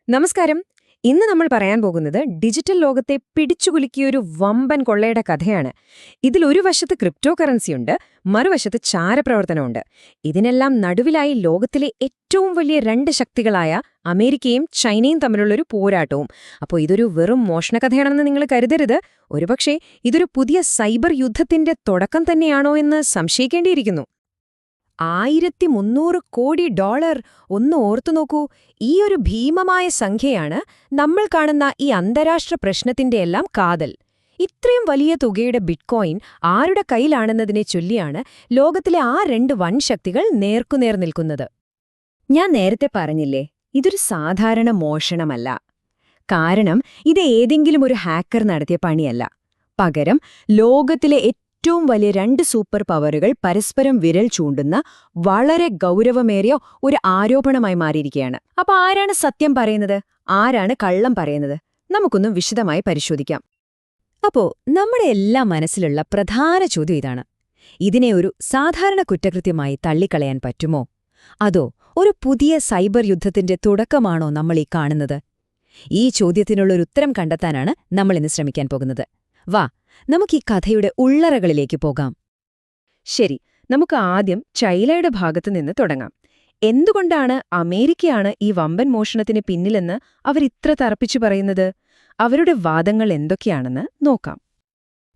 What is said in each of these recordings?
നമസ്കാരം. ഇന്ന് നമ്മൾ പറയാൻ പോകുന്നത് ഡിജിറ്റൽ ലോകത്തെ പിടിച്ചുകുലുക്കിയൊരു വമ്പൻ കൊള്ളയുടെ കഥയാണ്. ഇതിലൊരു വശത്ത് ക്രിപ്റ്റോ കറൻസിയുണ്ട്, മറുവശത്ത് ചാരപ്രവർത്തനമുണ്ട്. ഇതിനെല്ലാം നടുവിലായി ലോകത്തിലെ ഏറ്റവും വലിയ രണ്ട് ശക്തികളായ അമേരിക്കയും ചൈനയും തമ്മിലുള്ളൊരു പോരാട്ടവും. അപ്പോൾ ഇതൊരു വെറും മോഷണക്കഥയാണെന്ന് നിങ്ങൾ കരുതരുത്. ഒരുപക്ഷേ ഇതൊരു പുതിയ സൈബർ യുദ്ധത്തിന്റെ തുടക്കം തന്നെയാണോ എന്ന് സംശയിക്കേണ്ടിയിരിക്കുന്നു. 1300 കോടി ഡോളർ! ഒന്ന് ഓർത്തുനോക്കൂ. ഈയൊരു ഭീമമായ സംഖ്യയാണ് നമ്മൾ കാണുന്ന ഈ അന്താരാഷ്ട്ര പ്രശ്നത്തിന്റെയെല്ലാം കാതൽ. ഇത്രയും വലിയ തുകയുടെ ബിറ്റ്കോയിൻ ആരുടെ കയ്യിലാണെന്നതിനെ ചൊല്ലിയാണ് ലോകത്തിലെ ആ രണ്ട് വൻശക്തികൾ നേർക്കുനേർ നിൽക്കുന്നത്. ഞാൻ നേരത്തെ പറഞ്ഞില്ലേ, ഇതൊരു സാധാരണ മോഷണമല്ല. കാരണം ഇത് ഏതെങ്കിലും ഒരു ഹാക്കർ നടത്തിയ പണിയല്ല. പകരം ലോകത്തിലെ ഏറ്റവും വലിയ രണ്ട് സൂപ്പർ പവറുകൾ പരസ്പരം വിരൽ ചൂണ്ടുന്ന വളരെ ഗൗരവമേറിയ ഒരു ആരോപണമായി മാറിയിരിക്കുകയാണ്. അപ്പൊ ആരാണ് സത്യം പറയുന്നത്, ആരാണ് കള്ളം പറയുന്നത്? നമുക്കൊന്ന് വിശദമായി പരിശോധിക്കാം. അപ്പോ നമ്മുടെ എല്ലാ മനസ്സിലുള്ള പ്രധാന ചോദ്യം ഇതാണ്: ഇതിനെ ഒരു സാധാരണ കുറ്റകൃത്യമായി തള്ളിക്കളയാൻ പറ്റുമോ? അതോ ഒരു പുതിയ സൈബർ യുദ്ധത്തിന്റെ തുടക്കമാണോ നമ്മൾ ഈ കാണുന്നത്? ഈ ചോദ്യത്തിനുള്ളൊരു ഉത്തരം കണ്ടെത്താനാണ് നമ്മളിന്ന് ശ്രമിക്കാൻ പോകുന്നത്. വാ, നമുക്ക് ഈ കഥയുടെ ഉള്ളറകളിലേക്ക് പോകാം. ശരി, നമുക്ക് ആദ്യം ചൈനയുടെ ഭാഗത്തുനിന്ന് തുടങ്ങാം. എന്തുകൊണ്ടാണ് അമേരിക്കയാണ് ഈ വമ്പൻ മോഷണത്തിന് പിന്നിലെന്ന് അവരിത്ര തറപ്പിച്ചു പറയുന്നത്? അവരുടെ വാദങ്ങൾ എന്തൊക്കെയാണെന്ന് നോക്കാം.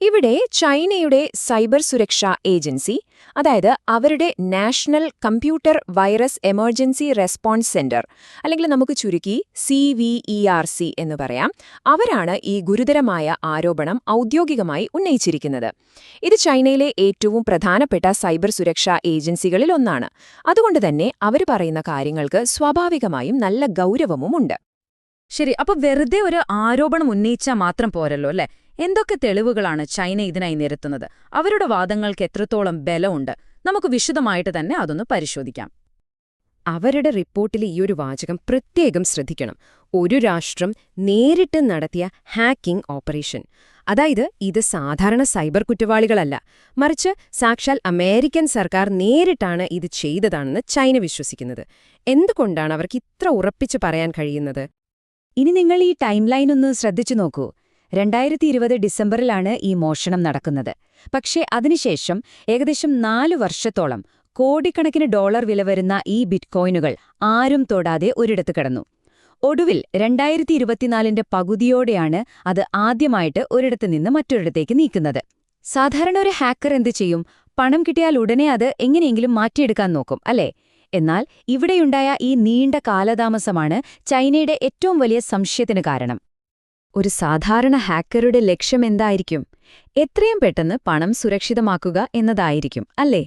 ഇവിടെ ചൈനയുടെ സൈബർ സുരക്ഷാ ഏജൻസി, അതായത് അവരുടെ national computer virus emergency response centre, അല്ലെങ്കിൽ നമുക്ക് ചുരുക്കി CVERC എന്ന് പറയാം, അവരാണ് ഈ ഗുരുതരമായ ആരോപണം ഔദ്യോഗികമായി ഉന്നയിച്ചിരിക്കുന്നത്. ഇത് ചൈനയിലെ ഏറ്റവും പ്രധാനപ്പെട്ട സൈബർ സുരക്ഷാ ഏജൻസികളിൽ ഒന്നാണ്. അതുകൊണ്ട് തന്നെ അവർ പറയുന്ന കാര്യങ്ങൾക്ക് സ്വാഭാവികമായും നല്ല ഗൗരവമുണ്ട്. ശരി, അപ്പൊ വെറുതെ ഒരു ആരോപണം ഉന്നയിച്ചാൽ മാത്രം പോരല്ലോ അല്ലേ? എന്തൊക്കെ തെളിവുകളാണ് ചൈന ഇതിനായി നിരത്തുന്നത്? അവരുടെ വാദങ്ങൾക്ക് എത്രത്തോളം ബലമുണ്ട്? നമുക്ക് വിശദമായിട്ട് തന്നെ അതൊന്ന് പരിശോധിക്കാം. അവരുടെ റിപ്പോർട്ടിൽ ഈയൊരു വാചകം പ്രത്യേകം ശ്രദ്ധിക്കണം: ഒരു രാഷ്ട്രം നേരിട്ട് നടത്തിയ ഹാക്കിംഗ് ഓപ്പറേഷൻ. അതായത് ഇത് സാധാരണ സൈബർ കുറ്റവാളികളല്ല, മറിച്ച് സാക്ഷാൽ അമേരിക്കൻ സർക്കാർ നേരിട്ടാണ് ഇത് ചെയ്തതാണെന്ന് ചൈന വിശ്വസിക്കുന്നത്. എന്തുകൊണ്ടാണ് അവർക്ക് ഇത്ര ഉറപ്പിച്ച് പറയാൻ കഴിയുന്നത്? ഇനി നിങ്ങൾ ഈ ടൈം ലൈൻ ഒന്ന് ശ്രദ്ധിച്ചു നോക്കൂ. 2020 ഡിസംബറിലാണ് ഈ മോഷണം നടക്കുന്നത്. പക്ഷേ അതിനുശേഷം ഏകദേശം 4 വർഷത്തോളം കോടിക്കണക്കിന് ഡോളർ വില വരുന്ന ഈ ബിറ്റ്കോയിനുകൾ ആരും തൊടാതെ ഒരിടത്ത് കിടന്നു. ഒടുവിൽ 2024 പകുതിയോടെയാണ് അത് ആദ്യമായിട്ട് ഒരിടത്ത് നിന്ന് മറ്റൊരിടത്തേക്ക് നീക്കുന്നത്. സാധാരണ ഒരു ഹാക്കർ എന്ത് ചെയ്യും? പണം കിട്ടിയാൽ ഉടനെ അത് എങ്ങനെയെങ്കിലും മാറ്റിയെടുക്കാൻ നോക്കും, അല്ലേ? എന്നാൽ ഇവിടെയുണ്ടായ ഈ നീണ്ട കാലതാമസമാണ് ചൈനയുടെ ഏറ്റവും വലിയ സംശയത്തിന് കാരണം. ഒരു സാധാരണ ഹാക്കറുടെ ലക്ഷ്യം എന്തായിരിക്കും? എത്രയും പെട്ടെന്ന് പണം സുരക്ഷിതമാക്കുക എന്നതായിരിക്കും, അല്ലേ?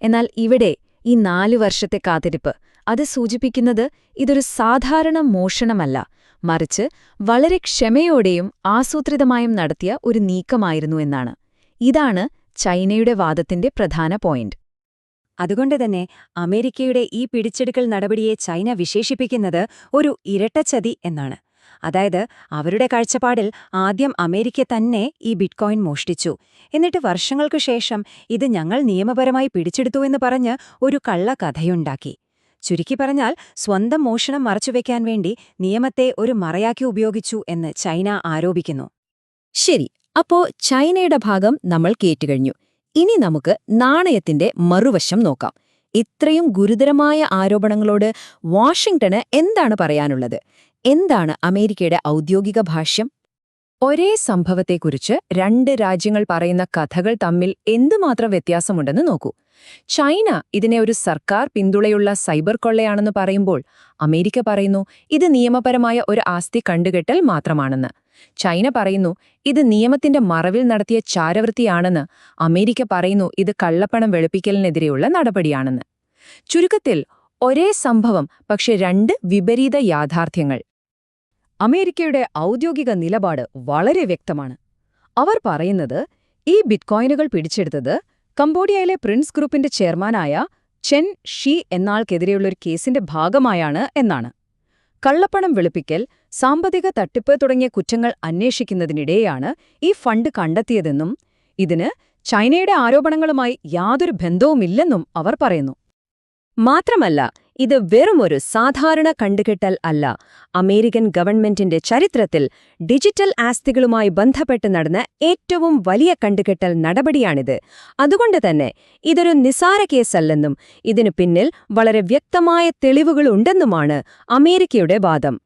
എന്നാൽ ഇവിടെ ഈ 4 വർഷത്തെ കാത്തിരിപ്പ്, അത് സൂചിപ്പിക്കുന്നത് ഇതൊരു സാധാരണ മോഷണമല്ല, മറിച്ച് വളരെ ക്ഷമയോടെയും ആസൂത്രിതമായും നടത്തിയ ഒരു നീക്കമായിരുന്നു എന്നാണ്. ഇതാണ് ചൈനയുടെ വാദത്തിന്റെ പ്രധാന പോയിന്റ്. അതുകൊണ്ടുതന്നെ അമേരിക്കയുടെ ഈ പിടിച്ചെടുക്കൽ നടപടിയെ ചൈന വിശേഷിപ്പിക്കുന്നത് ഒരു ഇരട്ടച്ചതി എന്നാണ്. അതായത് അവരുടെ കാഴ്ചപ്പാടിൽ ആദ്യം അമേരിക്ക തന്നെ ഈ ബിറ്റ്കോയിൻ മോഷ്ടിച്ചു, എന്നിട്ട് വർഷങ്ങൾക്കു ശേഷം ഇത് ഞങ്ങൾ നിയമപരമായി പിടിച്ചെടുത്തുവെന്ന് പറഞ്ഞ് ഒരു കള്ളക്കഥയുണ്ടാക്കി. ചുരുക്കി പറഞ്ഞാൽ സ്വന്തം മോഷണം മറച്ചുവെക്കാൻ വേണ്ടി നിയമത്തെ ഒരു മറയാക്കി ഉപയോഗിച്ചു എന്ന് ചൈന ആരോപിക്കുന്നു. ശരി, അപ്പോ ചൈനയുടെ ഭാഗം നമ്മൾ കേട്ടുകഴിഞ്ഞു. ഇനി നമുക്ക് നാണയത്തിന്റെ മറുവശം നോക്കാം. ഇത്രയും ഗുരുതരമായ ആരോപണങ്ങളോട് വാഷിംഗ്ടണ് എന്താണ് പറയാനുള്ളത്? എന്താണ് അമേരിക്കയുടെ ഔദ്യോഗിക ഭാഷ്യം? ഒരേ സംഭവത്തെക്കുറിച്ച് രണ്ട് രാജ്യങ്ങൾ പറയുന്ന കഥകൾ തമ്മിൽ എന്തുമാത്രം വ്യത്യാസമുണ്ടെന്ന് നോക്കൂ. ചൈന ഇതിനെ ഒരു സർക്കാർ പിന്തുണയുള്ള സൈബർ കൊള്ളയാണെന്ന് പറയുമ്പോൾ അമേരിക്ക പറയുന്നു ഇത് നിയമപരമായ ഒരു ആസ്തി കണ്ടുകെട്ടൽ മാത്രമാണെന്ന്. ചൈന പറയുന്നു ഇത് നിയമത്തിന്റെ മറവിൽ നടത്തിയ ചാരവൃത്തിയാണെന്ന്. അമേരിക്ക പറയുന്നു ഇത് കള്ളപ്പണം വെളുപ്പിക്കലിനെതിരെയുള്ള നടപടിയാണെന്ന്. ചുരുക്കത്തിൽ ഒരേ സംഭവം, പക്ഷെ രണ്ട് വിപരീത യാഥാർത്ഥ്യങ്ങൾ. അമേരിക്കയുടെ ഔദ്യോഗിക നിലപാട് വളരെ വ്യക്തമാണ്. അവർ പറയുന്നത് ഈ ബിറ്റ്കോയിനുകൾ പിടിച്ചെടുത്തത് കംബോഡിയയിലെ പ്രിൻസ് ഗ്രൂപ്പിന്റെ ചെയർമാനായ ചെൻ ഷി എന്നാൾക്കെതിരെയുള്ളൊരു കേസിന്റെ ഭാഗമായാണ് എന്നാണ്. കള്ളപ്പണം വെളുപ്പിക്കൽ, സാമ്പത്തിക തട്ടിപ്പ് തുടങ്ങിയ കുറ്റങ്ങൾ അന്വേഷിക്കുന്നതിനിടെയാണ് ഈ ഫണ്ട് കണ്ടെത്തിയതെന്നും ഇതിന് ചൈനയുടെ ആരോപണങ്ങളുമായി യാതൊരു ബന്ധവുമില്ലെന്നും അവർ പറയുന്നു. മാത്രമല്ല ഇത് വെറുമൊരു സാധാരണ കണ്ടുകെട്ടൽ അല്ല. അമേരിക്കൻ ഗവൺമെന്റിന്റെ ചരിത്രത്തിൽ ഡിജിറ്റൽ ആസ്തികളുമായി ബന്ധപ്പെട്ട് നടന്ന ഏറ്റവും വലിയ കണ്ടുകെട്ടൽ നടപടിയാണിത്. അതുകൊണ്ട് തന്നെ ഇതൊരു നിസാര കേസല്ലെന്നും ഇതിനു പിന്നിൽ വളരെ വ്യക്തമായ തെളിവുകളുണ്ടെന്നുമാണ് അമേരിക്കയുടെ വാദം.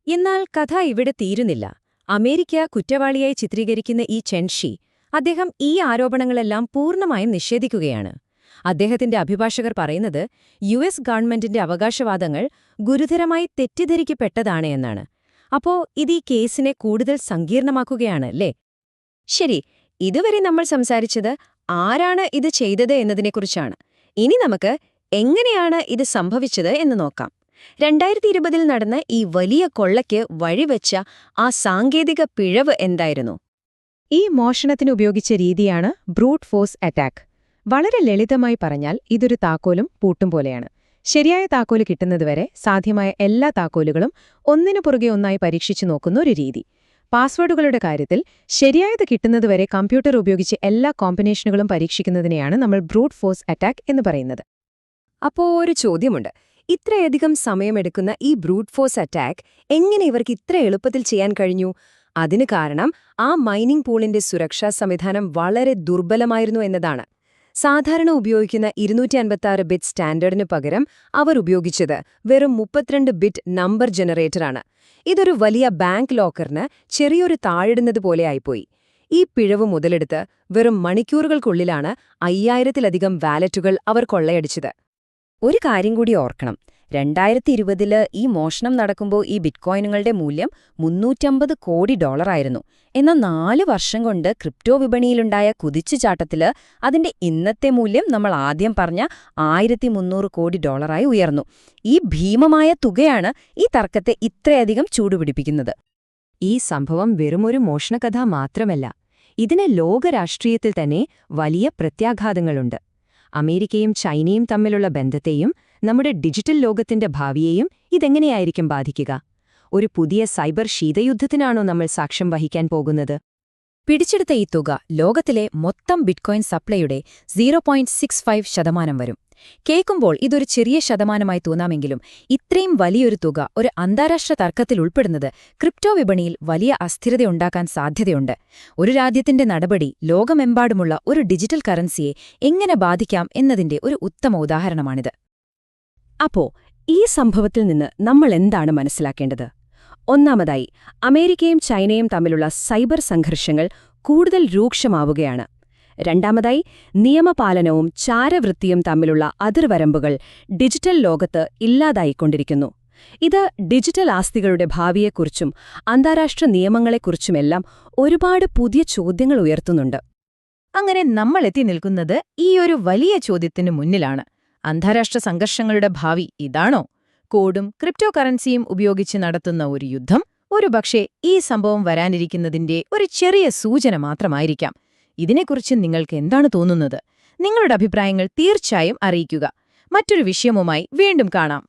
എന്നാൽ കഥ ഇവിടെ തീരുന്നില്ല. അമേരിക്ക കുറ്റവാളിയായി ചിത്രീകരിക്കുന്ന ഈ ചെൻ ഷി, അദ്ദേഹം ഈ ആരോപണങ്ങളെല്ലാം പൂർണ്ണമായും നിഷേധിക്കുകയാണ്. അദ്ദേഹത്തിന്റെ അഭിഭാഷകർ പറയുന്നത് യു.എസ്. ഗവൺമെന്റിന്റെ അവകാശവാദങ്ങൾ ഗുരുതരമായി തെറ്റിദ്ധരിക്കപ്പെട്ടതാണ് എന്നാണ്. അപ്പോ ഇത് ഈ കേസിനെ കൂടുതൽ സങ്കീർണമാക്കുകയാണ് അല്ലേ? ശരി, ഇതുവരെ നമ്മൾ സംസാരിച്ചത് ആരാണ് ഇത് ചെയ്തത് എന്നതിനെക്കുറിച്ചാണ്. ഇനി നമുക്ക് എങ്ങനെയാണ് ഇത് സംഭവിച്ചത് എന്ന് നോക്കാം. 2020 നടന്ന ഈ വലിയ കൊള്ളയ്ക്ക് വഴിവെച്ച ആ സാങ്കേതിക പിഴവ് എന്തായിരുന്നു? ഈ മോഷണത്തിന് ഉപയോഗിച്ച രീതിയാണ് ബ്രൂട്ട് ഫോഴ്സ് അറ്റാക്ക്. വളരെ ലളിതമായി പറഞ്ഞാൽ ഇതൊരു താക്കോലും പൂട്ടും പോലെയാണ്. ശരിയായ താക്കോല് കിട്ടുന്നതുവരെ സാധ്യമായ എല്ലാ താക്കോലുകളും ഒന്നിനു പുറകെ ഒന്നായി പരീക്ഷിച്ചു നോക്കുന്ന ഒരു രീതി. പാസ്വേഡുകളുടെ കാര്യത്തിൽ ശരിയായത് കിട്ടുന്നതുവരെ കമ്പ്യൂട്ടർ ഉപയോഗിച്ച് എല്ലാ കോമ്പിനേഷനുകളും പരീക്ഷിക്കുന്നതിനെയാണ് നമ്മൾ ബ്രൂട്ട് ഫോഴ്സ് അറ്റാക്ക് എന്ന് പറയുന്നത്. അപ്പോ ഒരു ചോദ്യമുണ്ട്. ഇത്രയധികം സമയമെടുക്കുന്ന ഈ ബ്രൂട്ട് ഫോഴ്സ് അറ്റാക്ക് എങ്ങനെ ഇവർക്ക് ഇത്ര എളുപ്പത്തിൽ ചെയ്യാൻ കഴിഞ്ഞു? അതിന് കാരണം ആ മൈനിംഗ് പൂളിന്റെ സുരക്ഷാ സംവിധാനം വളരെ ദുർബലമായിരുന്നു എന്നതാണ്. സാധാരണ ഉപയോഗിക്കുന്ന 256 ബിറ്റ് സ്റ്റാൻഡേർഡിന് പകരം അവർ ഉപയോഗിച്ചത് വെറും 32 ബിറ്റ് നമ്പർ ജനറേറ്ററാണ്. ഇതൊരു വലിയ ബാങ്ക് ലോക്കറിന് ചെറിയൊരു താഴിടുന്നത് പോലെയായിപ്പോയി. ഈ പിഴവ് മുതലെടുത്ത് വെറും മണിക്കൂറുകൾക്കുള്ളിലാണ് 5000-ലധികം വാലറ്റുകൾ അവർ കൊള്ളയടിച്ചത്. ഒരു കാര്യം കൂടി ഓർക്കണം. 2020 ഈ മോഷണം നടക്കുമ്പോൾ ഈ ബിറ്റ്കോയിനുകളുടെ മൂല്യം $350 കോടി ആയിരുന്നു. എന്നാൽ 4 വർഷം കൊണ്ട് ക്രിപ്റ്റോ വിപണിയിലുണ്ടായ കുതിച്ചുചാട്ടത്തില് അതിന്റെ ഇന്നത്തെ മൂല്യം നമ്മൾ ആദ്യം പറഞ്ഞ $1300 കോടി ഉയർന്നു. ഈ ഭീമമായ തുകയാണ് ഈ തർക്കത്തെ ഇത്രയധികം ചൂടുപിടിപ്പിക്കുന്നത്. ഈ സംഭവം വെറുമൊരു മോഷണകഥ മാത്രമല്ല. ഇതിന് ലോകരാഷ്ട്രീയത്തിൽ തന്നെ വലിയ പ്രത്യാഘാതങ്ങളുണ്ട്. അമേരിക്കയും ചൈനയും തമ്മിലുള്ള ബന്ധത്തെയും നമ്മുടെ ഡിജിറ്റൽ ലോകത്തിന്റെ ഭാവിയെയും ഇതെങ്ങനെയായിരിക്കും ബാധിക്കുക? ഒരു പുതിയ സൈബർ ശീതയുദ്ധത്തിനാണോ നമ്മൾ സാക്ഷ്യം വഹിക്കാൻ പോകുന്നത്? പിടിച്ചെടുത്ത ഈ തുക ലോകത്തിലെ മൊത്തം ബിറ്റ്കോയിൻ സപ്ലൈയുടെ 0.65% വരും. കേൾക്കുമ്പോൾ ഇതൊരു ചെറിയ ശതമാനമായി തോന്നാമെങ്കിലും ഇത്രയും വലിയൊരു തുക ഒരു അന്താരാഷ്ട്ര തർക്കത്തിൽ ഉൾപ്പെടുന്നത് ക്രിപ്റ്റോ വിപണിയിൽ വലിയ അസ്ഥിരതയുണ്ടാക്കാൻ സാധ്യതയുണ്ട്. ഒരു രാജ്യത്തിന്റെ നടപടി ലോകമെമ്പാടുമുള്ള ഒരു ഡിജിറ്റൽ കറൻസിയെ എങ്ങനെ ബാധിക്കാം എന്നതിന്റെ ഒരു ഉത്തമ ഉദാഹരണമാണിത്. അപ്പോ ഈ സംഭവത്തിൽ നിന്ന് നമ്മൾ എന്താണ് മനസ്സിലാക്കേണ്ടത്? ഒന്നാമതായി, അമേരിക്കയും ചൈനയും തമ്മിലുള്ള സൈബർ സംഘർഷങ്ങൾ കൂടുതൽ രൂക്ഷമാവുകയാണ്. രണ്ടാമതായി, നിയമപാലനവും ചാരവൃത്തിയും തമ്മിലുള്ള അതിർവരമ്പുകൾ ഡിജിറ്റൽ ലോകത്ത് ഇല്ലാതായിക്കൊണ്ടിരിക്കുന്നു. ഇത് ഡിജിറ്റൽ ആസ്തികളുടെ ഭാവിയെക്കുറിച്ചും അന്താരാഷ്ട്ര നിയമങ്ങളെക്കുറിച്ചുമെല്ലാം ഒരുപാട് പുതിയ ചോദ്യങ്ങൾ ഉയർത്തുന്നുണ്ട്. അങ്ങനെ നമ്മൾ എത്തി നിൽക്കുന്നത് ഈ ഒരു വലിയ ചോദ്യത്തിനു മുന്നിലാണ്. അന്താരാഷ്ട്ര സംഘർഷങ്ങളുടെ ഭാവി ഇതാണോ? കോഡും ക്രിപ്റ്റോ കറൻസിയും ഉപയോഗിച്ച് നടത്തുന്ന ഒരു യുദ്ധം ഒരുപക്ഷേ ഈ സംഭവം വരാനിരിക്കുന്നതിന്റെ ഒരു ചെറിയ സൂചന മാത്രമായിരിക്കാം. ഇതിനെക്കുറിച്ച് നിങ്ങൾക്ക് എന്താണ് തോന്നുന്നത്? നിങ്ങളുടെ അഭിപ്രായങ്ങൾ തീർച്ചയായും അറിയിക്കുക. മറ്റൊരു വിഷയവുമായി വീണ്ടും കാണാം.